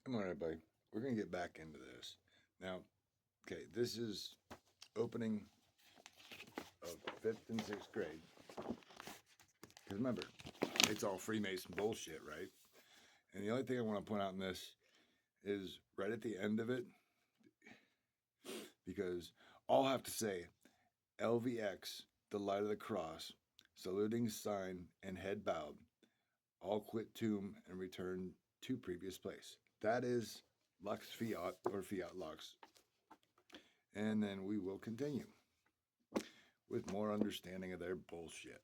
Come on, everybody. We're going to get back into this. Now, okay, this is opening of 5th and 6th grade. Because remember, it's all Freemason bullshit, right? And the only thing I want to point out in this is right at the end of it, because all have to say LVX, the light of the cross, saluting sign and head bowed, all quit tomb and return to previous place. That is Lux Fiat or Fiat Lux. And then we will continue with more understanding of their bullshit.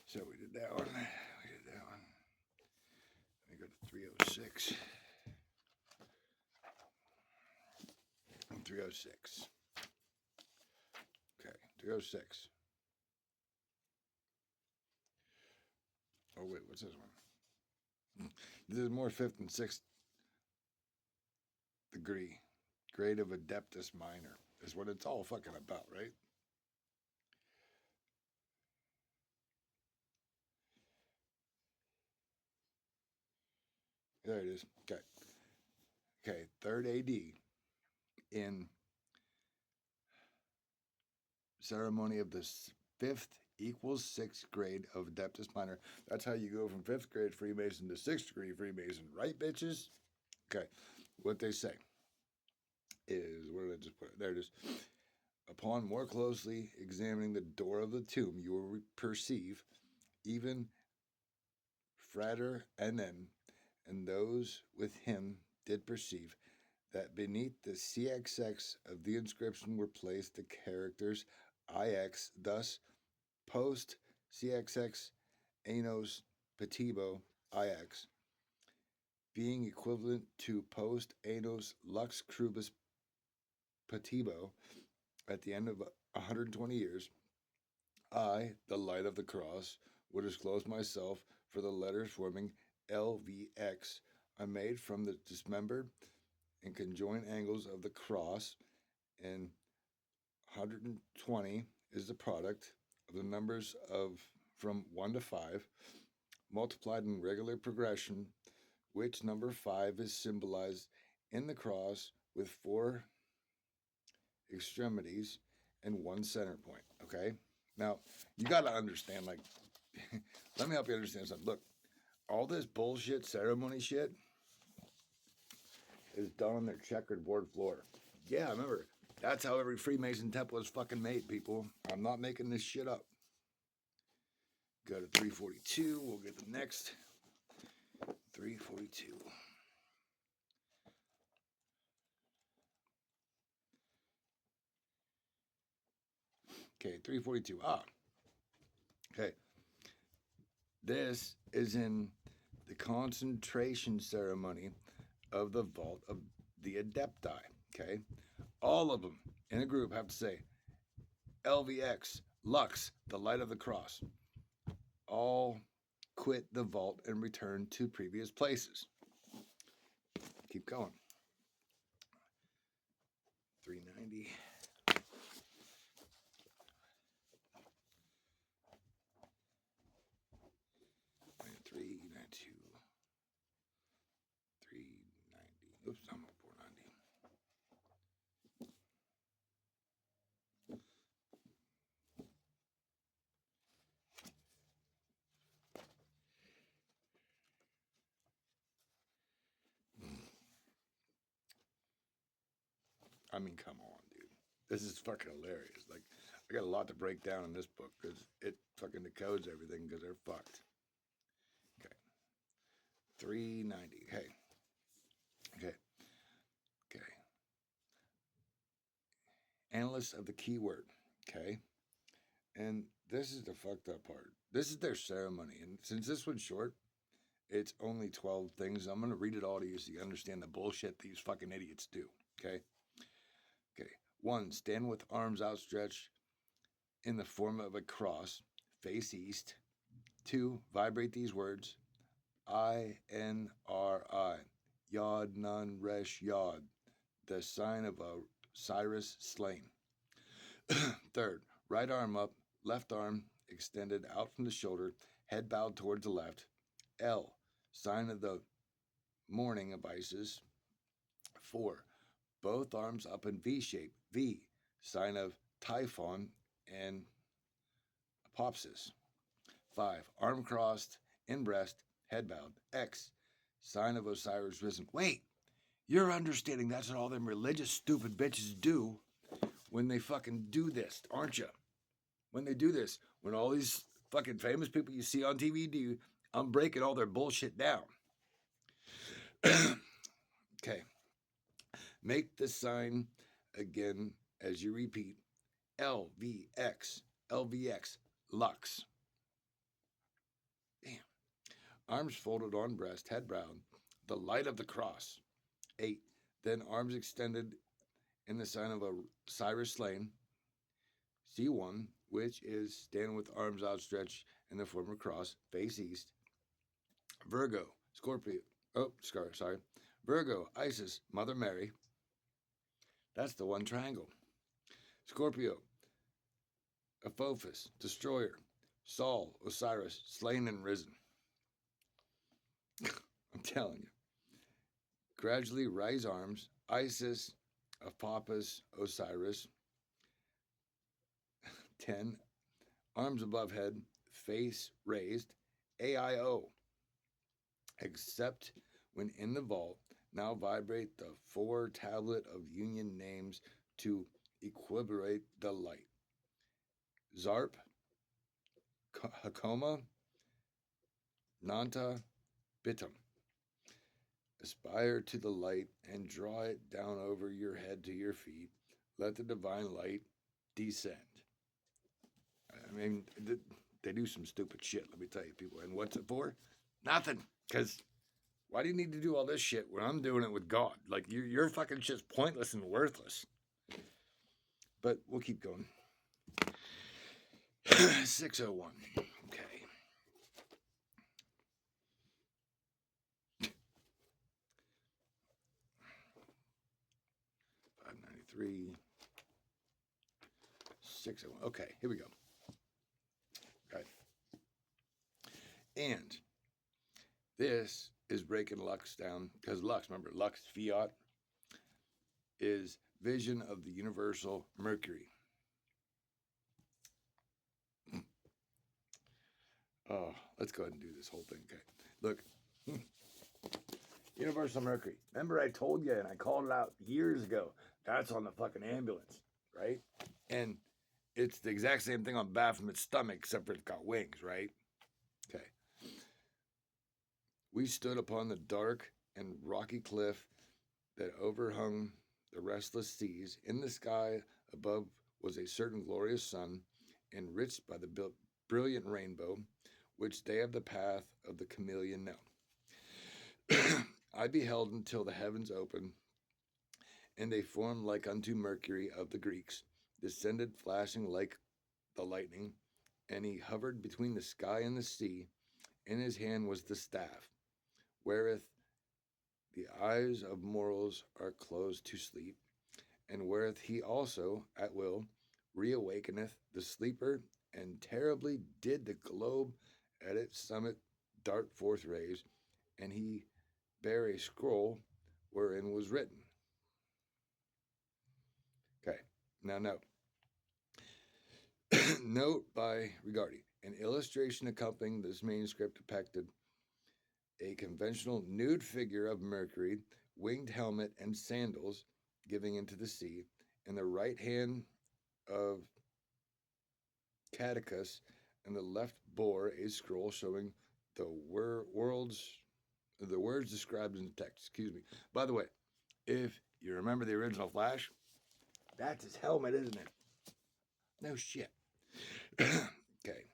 So we did that one. We did that one. Let me go to 306. 306. Okay, 306. Oh, wait, what's this one? This is more 5th and 6th degree. Grade of Adeptus Minor is what it's all fucking about, right? There it is. Okay. Okay, 3rd AD in ceremony of the 5th equals 6th grade of Adeptus Minor. That's how you go from 5th grade Freemason to 6th degree Freemason, right, bitches? Okay, what they say is, where did I just put it? There it is. Upon more closely examining the door of the tomb, you will perceive even Frater Enem and those with him did perceive that beneath the CXX of the inscription were placed the characters IX, thus post CXX Anos Petibo IX, being equivalent to post Anos Lux Crubus Petibo at the end of 120 years. I, the light of the cross, will disclose myself for the letters forming LVX are made from the dismembered and conjoined angles of the cross, and 120 is the product of the numbers of from 1 to 5 multiplied in regular progression, which number 5 is symbolized in the cross with 4 extremities and 1 center point. Okay? Now, you got to understand, like, let me help you understand something. Look, all this bullshit ceremony shit is done on their checkered board floor. Yeah, remember, that's how every Freemason temple is fucking made, people. I'm not making this shit up. Go to 342. We'll get the next 342. Okay, 342. Okay. This is in the concentration ceremony of the vault of the Adepti. Okay. All of them in a group have to say LVX, Lux, the light of the cross. All quit the vault and return to previous places. Keep going. 390. 392. 390. Oops, I'm at 490. I mean, come on, dude. This is fucking hilarious. Like, I got a lot to break down in this book because it fucking decodes everything because they're fucked. Okay. 390. Okay. Okay. Okay. Analysts of the keyword. Okay. And this is the fucked up part. This is their ceremony. And since this one's short, it's only 12 things. I'm going to read it all to you so you understand the bullshit these fucking idiots do. Okay. Okay. 1. Stand with arms outstretched in the form of a cross, face east. 2. Vibrate these words INRI, Yod Nun Resh Yod, the sign of Osiris slain. 3rd, right arm up, left arm extended out from the shoulder, head bowed towards the left. L, sign of the morning of Isis. 4. Both arms up in V shape. V, sign of Typhon and Apopsis. 5. Arm crossed, in breast, head bowed. X, sign of Osiris risen. Wait, you're understanding that's what all them religious stupid bitches do when they fucking do this, aren't you? When they do this, when all these fucking famous people you see on TV do, I'm breaking all their bullshit down. Okay. Make the sign again as you repeat LVX, LVX, Lux. Damn. Arms folded on breast, head bowed, the light of the cross. 8. Then arms extended in the sign of Osiris slain. C1, which is stand with arms outstretched in the form of cross, face east. Virgo, Scorpio. Sorry. Virgo, Isis, Mother Mary. That's the one triangle. Scorpio, Apophis, destroyer. Saul, Osiris, slain and risen. I'm telling you. Gradually rise arms. Isis, Apophis, Osiris. 10. Arms above head, face raised. AIO. Except when in the vault, now vibrate the 4 tablet of union names to equilibrate the light. Zarp, Hakoma, Nanta, Bitum. Aspire to the light and draw it down over your head to your feet. Let the divine light descend. I mean, they do some stupid shit, let me tell you, people. And what's it for? Nothing. Because why do you need to do all this shit when I'm doing it with God? Like, your fucking shit's pointless and worthless. But we'll keep going. 601. Okay. 593. 601. Okay, here we go. Okay. And this is breaking Lux down because Lux, remember, Lux Fiat is vision of the universal Mercury. Oh, let's go ahead and do this whole thing. Okay. Look. Universal Mercury. Remember I told you and I called it out years ago. That's on the fucking ambulance, right? And it's the exact same thing on Baphomet's stomach, except for it's got wings, right? Okay. We stood upon the dark and rocky cliff that overhung the restless seas. In the sky above was a certain glorious sun, enriched by the brilliant rainbow, which they of the path of the chameleon know. I beheld until the heavens opened, and they formed like unto Mercury of the Greeks, descended flashing like the lightning, and he hovered between the sky and the sea. In his hand was the staff, wherewith the eyes of mortals are closed to sleep, and wherewith he also, at will, reawakeneth the sleeper, and terribly did the globe at its summit dart forth rays, and he bare a scroll wherein was written. Okay, now note. Note by Rigardi. An illustration accompanying this manuscript depicted a conventional nude figure of Mercury, winged helmet and sandals, giving into the sea, in the right hand of Catechus, and the left bore a scroll showing the words described in the text. Excuse me. By the way, if you remember the original Flash, that's his helmet, isn't it? No shit. Okay.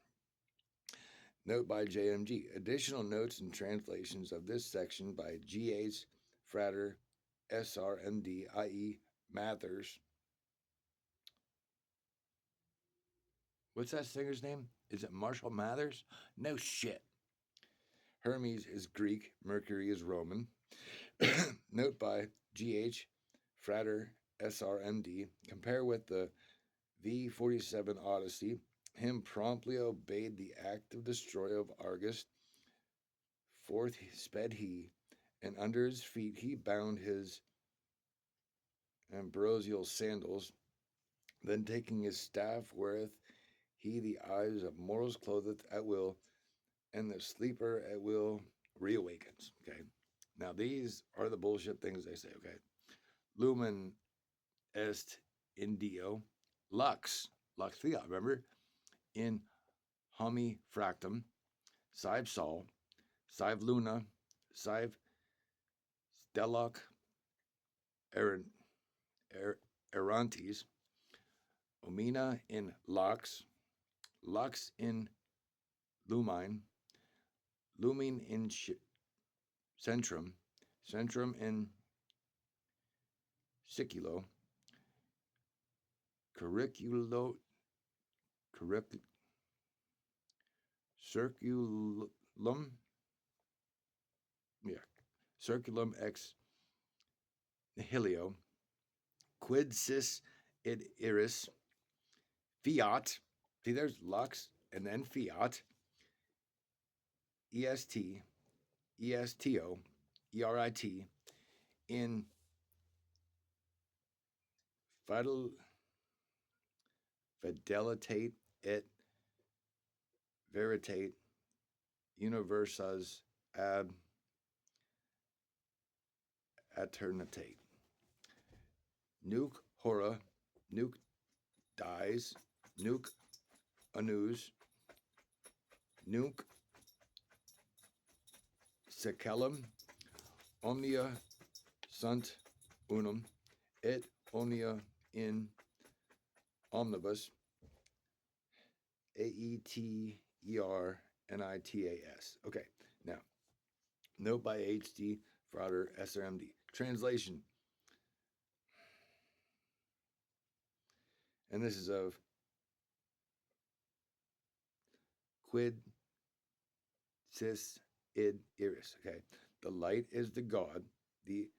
Note by JMG. Additional notes and translations of this section by G.H. Frater, SRMD, i.e. Mathers. What's that singer's name? Is it Marshall Mathers? No shit. Hermes is Greek. Mercury is Roman. Note by G.H. Frater, SRMD. Compare with the V47 Odyssey. Him promptly obeyed the active destroyer of Argus. Forth sped he, and under his feet he bound his ambrosial sandals. Then taking his staff wherewith he the eyes of mortals clotheth at will, and the sleeper at will reawakens. Okay. Now these are the bullshit things they say. Okay. Lumen est indio lux thea. Remember, in homi fractum, sive sol, sive luna, sive stelloc errantes, omina in lux in lumine, lumine in centrum, centrum in siculo, curriculo, circulum, yeah, circulum ex nihilo, quid sis id iris, fiat. See, there's lux and then fiat, est, esto, erit, in fidelitate et veritate universas ab aeternitate. Nuc hora, nuc dies, nuc anus, nuc secellum, omnia sunt unum, et omnia in omnibus, AETERNITAS. Okay, now, note by H.D. Frater, SRMD. Translation. And this is of quid sis id iris. Okay, the light is the God. The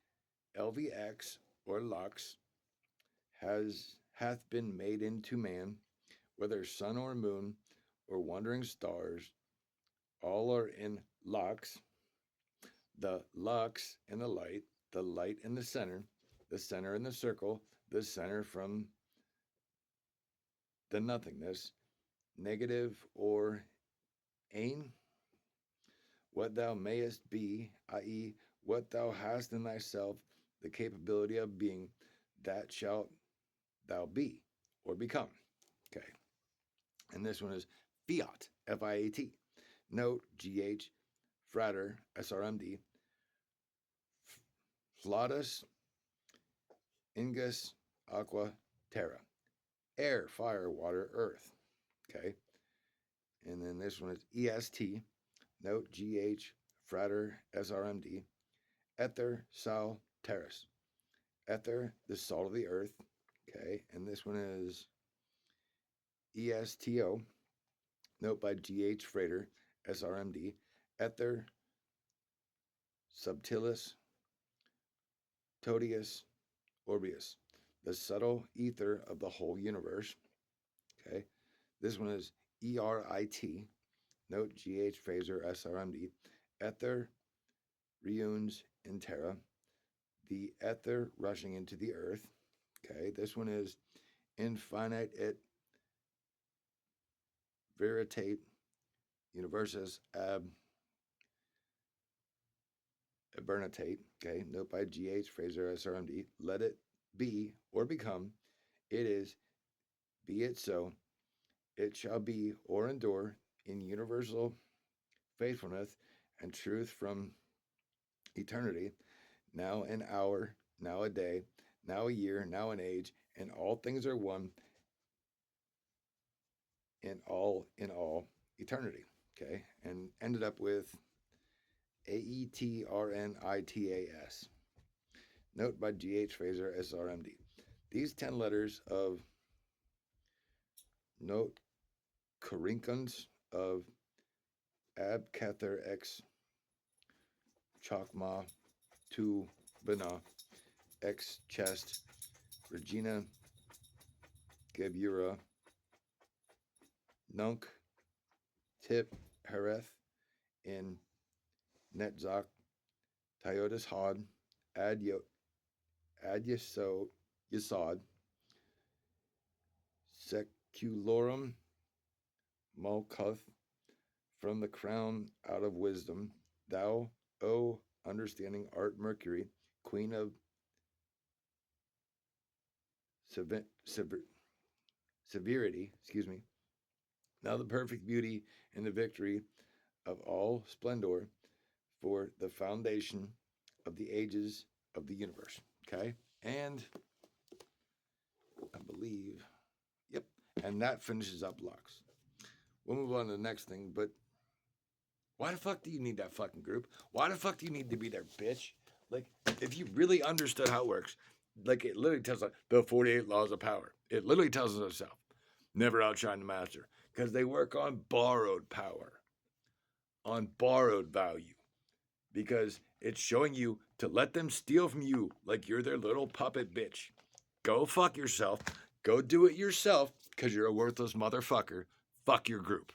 LVX or lux hath been made into man, whether sun or moon or wandering stars, all are in lux. The lux in the light in the center in the circle, the center from the nothingness, negative or ain, what thou mayest be, i.e., what thou hast in thyself, the capability of being, that shalt thou be or become. Okay. And this one is fiat, F-I-A-T. Note, G-H, Frater, SRMD, Flatus, Ingus, Aqua, Terra. Air, fire, water, earth. Okay. And then this one is EST. Note, G-H, Frater, SRMD, Ether, Sal, Terras. Ether, the salt of the earth. Okay. And this one is ESTO. Note by G.H. Frater, SRMD, Ether Subtilis Todius Orbius, the subtle ether of the whole universe. Okay, this one is ERIT. Note G.H. Fraser, SRMD, Ether Reuns in Terra, the ether rushing into the earth. Okay, this one is Infinite et Veritate Universus ab Ebernitate. Okay, note by G.H. Fraser, SRMD, let it be or become, it is, be it so, it shall be or endure in universal faithfulness and truth from eternity, now an hour, now a day, now a year, now an age, and all things are one in all, eternity. Okay, and ended up with AETRNITAS. Note by G.H. Fraser, SRMD. These 10 letters of note Corincons of Abcather X Chakma Tu Bina X Chest Regina Gebura Nunk Tip Hereth in Netzach Tyotis Hod, Yasod, Seculorum Malkuth, from the crown out of wisdom, thou, O understanding, art Mercury, queen of severity, now the perfect beauty and the victory of all splendor for the foundation of the ages of the universe. Okay? And I believe, yep. And that finishes up Lux. We'll move on to the next thing, but why the fuck do you need that fucking group? Why the fuck do you need to be there, bitch? Like, if you really understood how it works, like it literally tells us the 48 laws of power. It literally tells us itself. Never outshine the master. Because they work on borrowed power, on borrowed value. Because it's showing you to let them steal from you like you're their little puppet bitch. Go fuck yourself. Go do it yourself because you're a worthless motherfucker. Fuck your group.